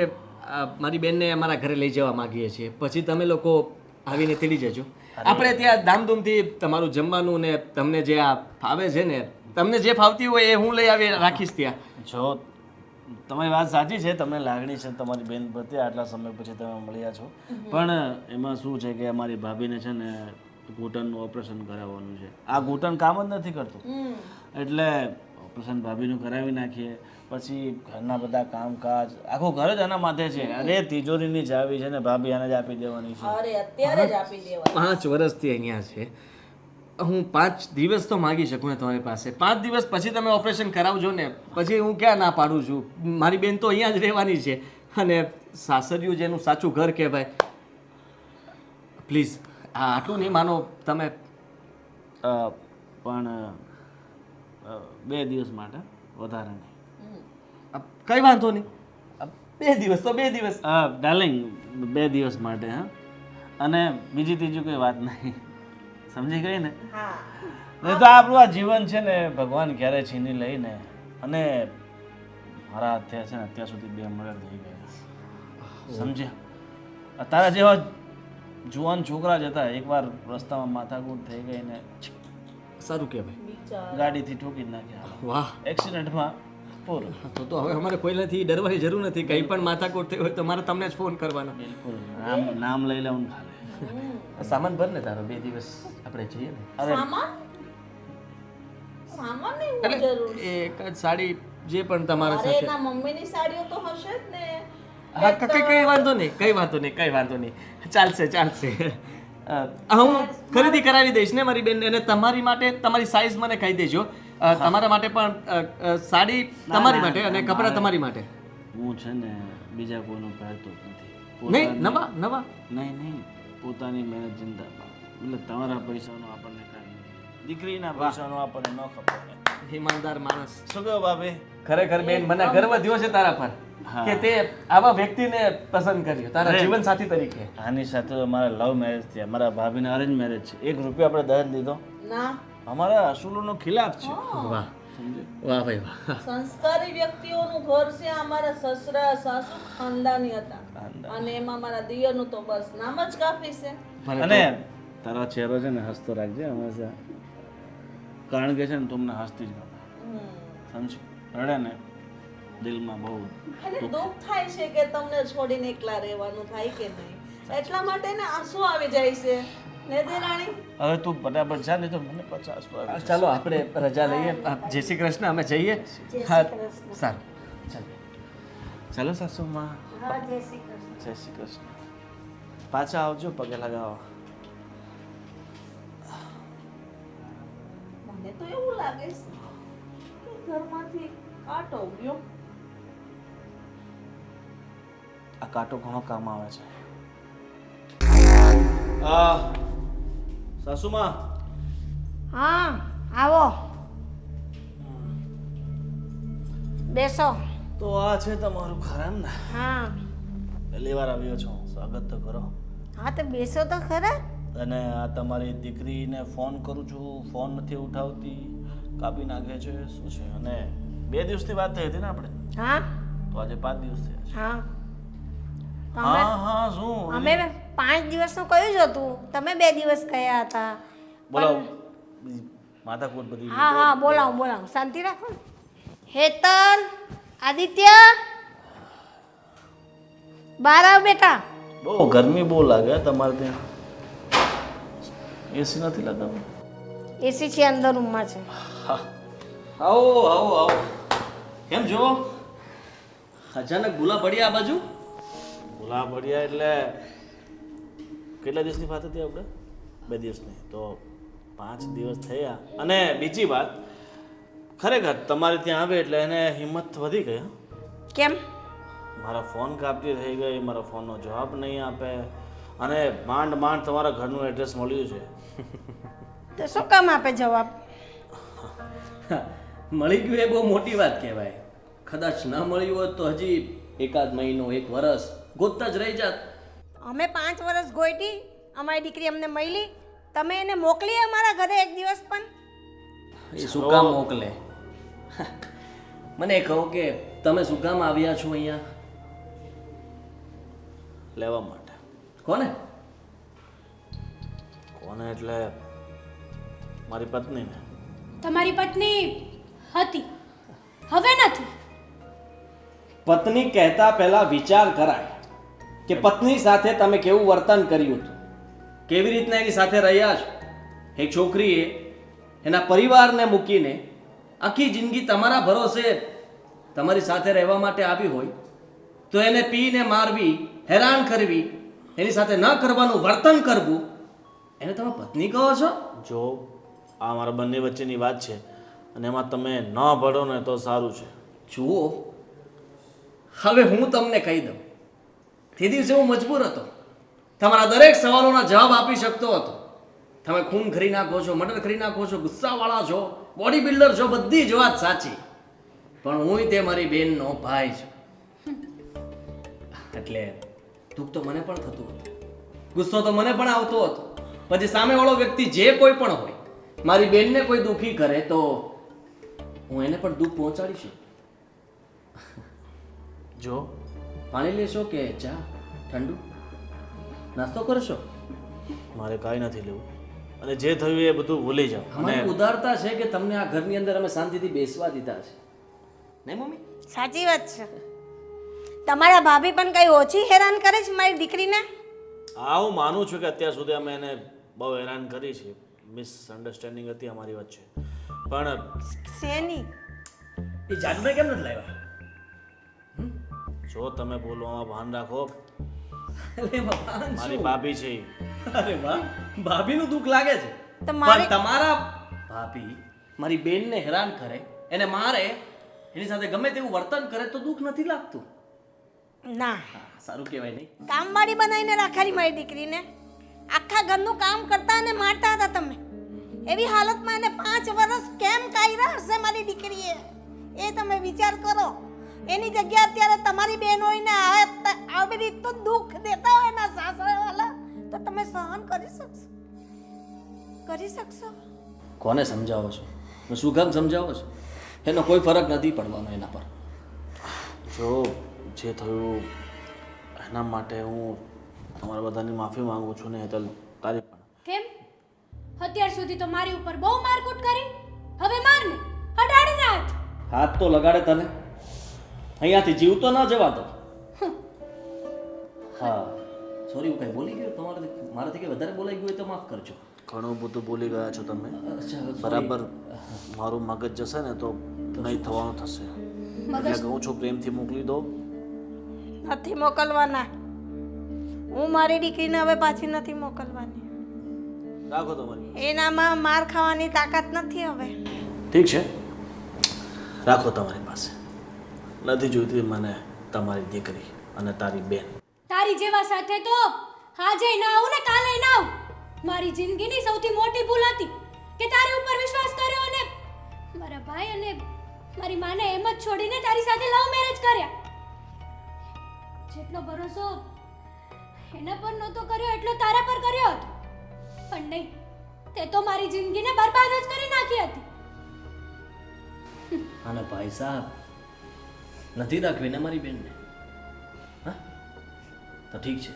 મારી બેનને અમારા ઘરે લઈ જવા માંગીએ છીએ. પછી તમે લોકો આવીને તેડી જજો. આપણે ત્યાં ધામધૂમથી તમારું જમવાનું ને તમને જે આ ફાવે છે ને, તમને જે ફાવતી હોય એ હું લઈ આવી રાખીશ ત્યાં. જો તમારી વાત સાચી છે, તમને લાગણી છે તમારી બેન પ્રત્યે, આટલા સમય પછી તમે મળ્યા છો. પણ એમાં શું છે કે અમારી ભાભીને છે ને ઘૂંટણનું ઓપરેશન કરાવવાનું છે. આ ઘૂંટણ કામ જ નથી કરતું, એટલે ઓપરેશન ભાભીનું કરાવી નાખીએ. પછી ઘરના બધા કામકાજ આખું ઘર જ આના માથે છે. અરે તિજોરીની ચાવી છે ને ભાભી આને જ આપી દેવાની છે. અરે અત્યારે જ આપી દેવા. 5 વર્ષથી અહીંયા છે. હું 5 દિવસ તો માગી શકું ને તમારી પાસે. 5 દિવસ પછી તમે ઓપરેશન કરાવજો ને, પછી હું ક્યાં ના પાડું છું. મારી બેન તો અહીંયા જ રહેવાની છે અને સાસરિયું જેનું સાચું ઘર કહેવાય. પ્લીઝ આટલું નહીં માનો તમે. પણ 2 દિવસ માટે, વધારે નહીં. કંઈ વાંધો નહીં. 2 દિવસ તો 2 દિવસ. ડાર્લિંગ 2 દિવસ માટે હા. અને બીજી ત્રીજી કોઈ વાત નહીં, સમજી ગઈ ને? નહીં તો આપણું આ જીવન છે ને ભગવાન ક્યારે છીની લઈને, અને મારા હાથે છે ને અત્યાર સુધી 2 મર્ડર થઈ ગયા, સમજ્યા? તારા જેવા જુવાન છોકરા જ હતા, એકવાર રસ્તામાં માથાકૂટ થઈ ગઈ ને સારું કહેવાય. ગાડીથી ઠોકી જ નાખ્યા, વાહ. એક્સિડન્ટમાં પૂરું. તો હવે અમારે કોઈનાથી ડરવાની જરૂર નથી. કંઈ પણ માથાકૂટ થઈ હોય તો મારે તમને જ ફોન કરવાનો. બિલકુલ, નામ લઈ લેવું ખાલે. સામાન ભર ને તારો, 2 દિવસ આપણે જઈએ ને. અરે સામાનની હું એટલે જરૂર? એક જ સાડી જે પણ તમારા અરે સાથે. એના મમ્મીની સાડીઓ તો હશે જ ને. હા, કઈ વાંધો નહીં, કઈ વાંધો નહીં, ચાલશે. હું ખરીદી કરાવી દઈશ ને મારી બેન, અને તમારી માટે તમારી સાઈઝ મને કહી દેજો. તમારા માટે પણ સાડી તમારી માટે અને કપડાં તમારી માટે. હું છે ને બીજા કોઈનું પહેરતો જ નથી. નહીં, નવા નહીં, પોતાની મહેનત જિંદાબાદ. એટલે તમારા પૈસાનો આપણને કાંઈ નહીં, દીકરીના પૈસાનો આપણને ન ખબર. ઈમાનદાર માણસ. શું કહો ભાભી? ખરેખર બેન, મને ગર્વ થયો છે તારા પર કે તે આવા વ્યક્તિને પસંદ કર્યો તારા જીવન સાથી તરીકે. આની સાથે તો મારા લવ મેરેજ થયા, મારા ભાભીના અરેન્જ મેરેજ છે. 1 રૂપિયો આપણે દહેજ દીધો ના, અમારા અસૂલોનો ખિલાફ છે. વાહ વાહ ભાઈ વાહ. સંસ્કારી વ્યક્તિઓનું ઘર છે. અમારા સસરા સાસુ ખાનદાની હતા, અને એમાં મારા દિયરનું તો બસ નામ જ કાફી છે. અને તારો ચહેરો છે ને હસતો રાખજે હંમેશા, કારણ કે છે ને તમને હસતી જ ગમે, સમજી? રડે ને દિલમાં બહુ અને દુઃખ થાય છે કે તમને છોડીને એકલા રહેવાનું થાય કે નહીં, એટલા માટે ને આંસુ આવી જાય છે ને દેરાણી. હવે તું બરાબર જા, નહીં તો મને 50 વાર. ચાલો આપણે રજા લઈએ. જય શ્રી કૃષ્ણ. અમે જઈએ. હા, સારું. ચાલો સાસુમાં. હા, જય શ્રી કૃષ્ણ. જય શ્રી કૃષ્ણ. પાછા આવજો પગે લગાવવા. મને તો એવું લાગે છે કે ઘરમાંથી કાંટો ગયો. આ કાંટો ઘણો કામ આવે છે. સાસુમાં. હા, આવો બેસો. તો આ છે તમારું ખરાબ ને? હા પહેલી વાર આવ્યો છો, સ્વાગત તો કરો. હા, તો બેસો તો ખરા. અને આ તમારી દીકરીને ફોન કરું છું, ફોન નથી ઉઠાવતી, કાપી નાખે છે, શું છે? અને 2 દિવસની વાત થઈ હતી ને આપણે, હા તો આજે 5 દિવસ થયા છે. હા, હા શું? અમે 5 દિવસનું કહ્યું જ હતું, તમે 2 દિવસ કહ્યા હતા. બોલો, માથાકૂટ બધી. હા, બોલાવો, શાંતિ રાખો. હેતલ, આદિત્ય, બહાર આવ બેટા. બહુ ગરમી બહુ લાગે તમારે ત્યાં. એસી નથી લગાવ્યું? એસી છે અંદર રૂમમાં છે. આવો. કેમ છો? અચાનક ભૂલા પડ્યા આ બાજુ? ભૂલા પડ્યા એટલે કેટલા દિવસની વાત હતી આપણે? 2 દિવસની. તો 5 દિવસ થયા. અને બીજી વાત, ખરેખર તમારે ત્યાં આવે એટલે એને હિંમત વધી ગઈ. કેમ? મારા ફોન કાપતી થઈ ગઈ, મારા ફોનનો જવાબ નહીં આપે, અને માંડ તમારા ઘરનું એડ્રેસ મળ્યું છે. તો શું કામ આપે જવાબ? મળી ગયું એ બહુ મોટી વાત કહેવાય. કદાચ ન મળ્યું હોત તો હજી 1 મહિનો 1 વર્ષ ગોતતા જ રહી જાત. અમે 5 વર્ષ ગોઈટી, અમારી દીકરી અમને મળી, તમે એને મોકલી અમારા ઘરે 1 દિવસ પણ? એ શું કામ મોકલે? મને કહો કે તમે શું કામ આવ્યા છો અહીંયા? લેવા માટે. કોને એટલે મારી પત્નીને. તમારી પત્ની હતી, હવે નથી. પત્ની કહેતા પહેલા વિચાર કરાય કે પત્ની સાથે તમે કેવું વર્તન કર્યું હતું, કેવી રીતના એની સાથે રહ્યા છો. એક છોકરીએ એના પરિવારને મૂકીને આખી જિંદગી તમારા ભરોસે તમારી સાથે રહેવા માટે આવી હોય તો એને પીને મારવી, હેરાન કરવી, એની સાથે ન કરવાનું વર્તન કરવું, એને તમે પત્ની કહો છો? જો આ મારા બંને વચ્ચેની વાત છે, અને એમાં તમે ન ભળો ને તો સારું છે. જુઓ, હવે હું તમને કહી દઉં, તે દિવસે હું મજબૂર હતો, તમારા દરેક સવાલોના જવાબ આપી શકતો હતો. તમે ખૂન કરી નાખો છો, મર્ડર કરી નાખો છો, ગુસ્સાવાળા છો, બોડી બિલ્ડર છો, બધી જ વાત સાચી, પણ હું તે મારી બેનનો ભાઈ છું. એટલે દુઃખ તો મને પણ થતું હતું, ગુસ્સો તો મને પણ આવતો હતો. પછી સામેવાળો વ્યક્તિ જે કોઈ પણ હોય, મારી બેનને કોઈ દુઃખી કરે તો હું એને પણ દુઃખ પહોંચાડીશ. જો પાણી લેશો કે ચા, ઠંડુ? નાસ્તો કરશો? મારે કાંઈ નથી લેવું, અને જે થયું એ બધું ભૂલી જાઓ. અમારી ઉદારતા છે કે તમને આ ઘરની અંદર અમે શાંતિથી બેસવા દીધા છે, નહીં મમ્મી? સાચી વાત છે. તમારા ભાભી પણ કઈ ઓછી હેરાન કરે છે મારી દીકરીને? હા, હું માનું છું કે અત્યાર સુધી અમે એને બહુ હેરાન કરી છે, મિસઅન્ડરસ્ટેન્ડિંગ હતી અમારી વચ્ચે, પણ શેની? એ જાગને કેમ નથી લાવ્યા? જો તમે બોલવામાં ભાન રાખો, અરે ભગવાન, મારી ભાભી છે ઈ. અરે વાહ, ભાભીનું દુઃખ લાગે છે. તમારે- પણ તમારા ભાભી મારી બેનને હેરાન કરે, એને મારે, એની સાથે ગમે તેવું વર્તન કરે તો દુઃખ નથી લાગતું. ના, હા, સારું કહેવાય નહીં? કામવાળી બનાવીને રાખેલી મારી દીકરીને. આખા ઘરનું કામ કરતા અને મારતા હતા તમે. એવી હાલતમાં એને 5 વર્ષ કેમ કાઢ્યા હશે મારી દીકરીએ, એ તમે વિચાર કરો. એની જગ્યા અત્યારે તમારી બેન હોય ને આવી રીતનું દુઃખ દેતા હોય એના સાસરાવાળા, તો તમે સહન કરી શકશો? કરી શકશો? કોને સમજાવો છો? હું શું કામ સમજાવો છો? એનો કોઈ ફરક નથી પડવાનો એના પર. જો જે થયું એના માટે હું તમારા બધાની માફી માંગુ છું ને હેતલ, તારી પણ. કેમ? અત્યાર સુધી તો મારી ઉપર બહુ મારકૂટ કરી, હવે મારને, અડાડી નાખ. હાથ તો લગાડે તને, અહીંયાથી જીવતો ના જવા દો. હા, સોરી, હું કઈ બોલી ગયો તમારાથી? મારાથી કઈ વધારે બોલાઈ ગયું હોય તો માફ કરજો. ઘણું બધું બોલી ગયા છો તમે. અચ્છા, sorry. બરાબર મારું મગજ જશે ને તો નહીં થવાનું થશે. એટલે કહું છું પ્રેમથી મોકલી દો. નથી મોકલવાના. હું મારી દીકરીને હવે પાછી નથી મોકલવાની. રાખો તમારી. એનામાં માર ખાવાની તાકાત નથી હવે. ઠીક છે, રાખો તમારી પાસે. નથી જોઈતી મને તમારી દીકરી અને તારી બેન. તારી જેવા સાથે તો આજે ના આવું ને કાલે ના આવું. મારી જિંદગીની સૌથી મોટી ભૂલ હતી કે તારી ઉપર વિશ્વાસ કર્યો અને મારા ભાઈ અને મારી માને એમ જ છોડીને તારી સાથે લવ મેરેજ કર્યા. જેટલો ભરોસો એના પર નહોતો કર્યો એટલો તારા પર કર્યો હતો, પણ નહીં, તે તો મારી જિંદગીને બરબાદ જ કરી નાખી હતી. અને ભાઈ સાહેબ, નથી રાખવી ને મારી બેનને? હા, તો ઠીક છે,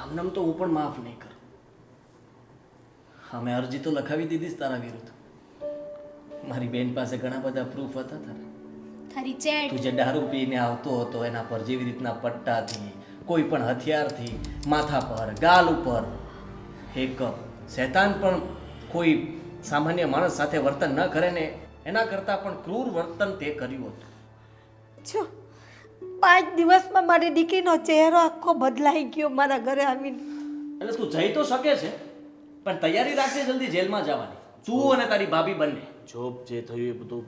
આમનામ તો હું પણ માફ નહીં કરું. અમે અરજી તો લખાવી દીધી જ તારા વિરુદ્ધ. મારી બેન પાસે ઘણા બધા પ્રૂફ હતા તારા. તારી ચેટ, તું જે દારૂ પીને આવતો હતો એના પર જેવી રીતના પટ્ટાથી, કોઈ પણ હથિયારથી, માથા પર, ગાલ ઉપર, એક શૈતાન પણ કોઈ સામાન્ય માણસ સાથે વર્તન ન કરે ને એના કરતાં પણ ક્રૂર વર્તન તે કર્યું હતું. જો 5 દિવસમાં મારી દીકરીનો ચહેરો આખો બદલાઈ ગયો મારા ઘરે આવીને. એટલે તું જઈ તો શકે છે, પણ તૈયારી રાખજે જલ્દી જેલમાં જવાની, તું અને તારી ભાભી બંને. જો જે થયું એ બધું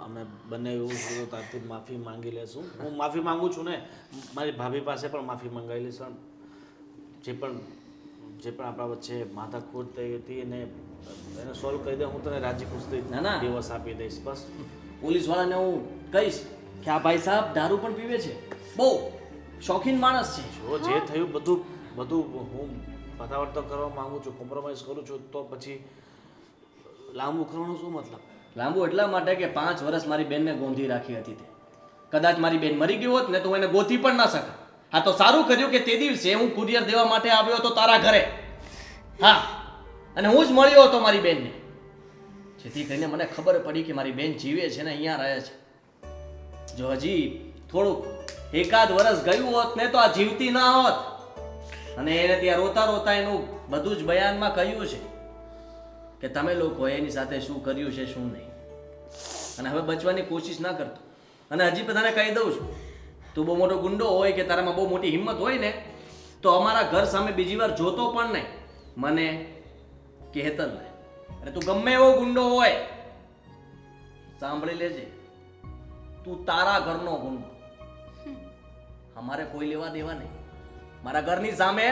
અમે બંને એવું થયું તારથી માફી માંગી લેશું. હું માફી માંગુ છું ને, મારી ભાભી પાસે પણ માફી મંગાવી લઈશ. જે પણ આપણા વચ્ચે માથાકૂટ થઈ હતી એને સોલ્વ કરી દે. હું તને રાજી ખુશી ના, ના. દિવસ આપી દઈશ. બસ પોલીસવાળાને હું કહીશ કે આ ભાઈ સાહેબ દારૂ પણ પીવે છે, બહુ શોખીન માણસ છે. જો જે થયું બધું હું પતાવટ તો કરવા માંગુ છું, કોમ્પ્રોમાઇઝ કરું છું, તો પછી લાંબુ કરવાનો શું મતલબ? લાંબુ એટલા માટે કે 5 વર્ષ મારી બેનને ગોંધી રાખી હતી તે. કદાચ મારી બેન મરી ગઈ હોત ને તો હું એને ગોતી પણ ના શકા. હા, તો સારું કર્યું કે તે દિવસે હું કુરિયર દેવા માટે આવ્યો હતો તારા ઘરે. હા, અને હું જ મળ્યો હતો મારી બેનને, જેથી કરીને મને ખબર પડી કે મારી બેન જીવે છે ને અહીંયા રહે છે. જો હજી થોડુંક એકાદ વર્ષ ગયું હોત ને તો આ જીવતી ના હોત. અને એને ત્યાં રોતા રોતા એનું બધું જ બયાનમાં કહ્યું છે કે તમે લોકોએ એની સાથે શું કર્યું છે શું નહીં. અને હવે બચવાની કોશિશ ના કરતો. અને હજી બધાને કહી દઉં છું, તું બહુ મોટો ગુંડો હોય કે તારામાં બહુ મોટી હિંમત હોય ને તો અમારા ઘર સામે બીજી વાર જોતો પણ નહીં, મને કે હેતલને. અને તું ગમે એવો ગુંડો હોય, સાંભળી લેજે, તું તારા ઘરનો ગુંડો, અમારે કોઈ લેવા દેવા નહીં. મારા ઘરની સામે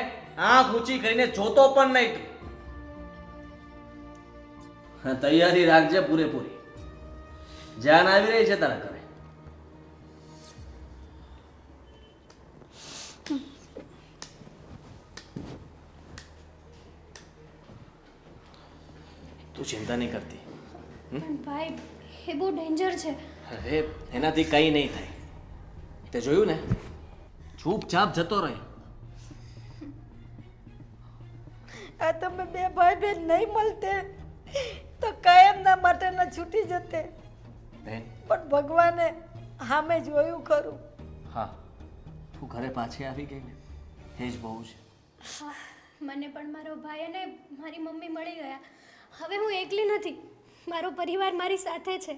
આંખ ઊંચી કરીને જોતો પણ નહીં તું. હા, તૈયારી રાખજે પૂરેપૂરી. જાન આવી રહી છે તારા ઘરે. તું ચિંતા નહીં કરતી. પણ ભાઈ એ બહુ ડેન્જર છે. અરે એનાથી કંઈ નહીં થાય. તે જોયું ને, ચૂપચાપ જતો રહે. આ તમે બે ભાઈ બેન નહીં મળતે તો કાયમના માટે ન છૂટી જતે. બેન, પણ ભગવાને સામે જોયું ખરું. હા, તું ઘરે પાછી આવી ગઈ ને એ જ બહુ છે. હા, મને પણ મારો ભાઈ અને મારી મમ્મી મળી ગયા. હવે હું એકલી નથી, મારો પરિવાર મારી સાથે છે.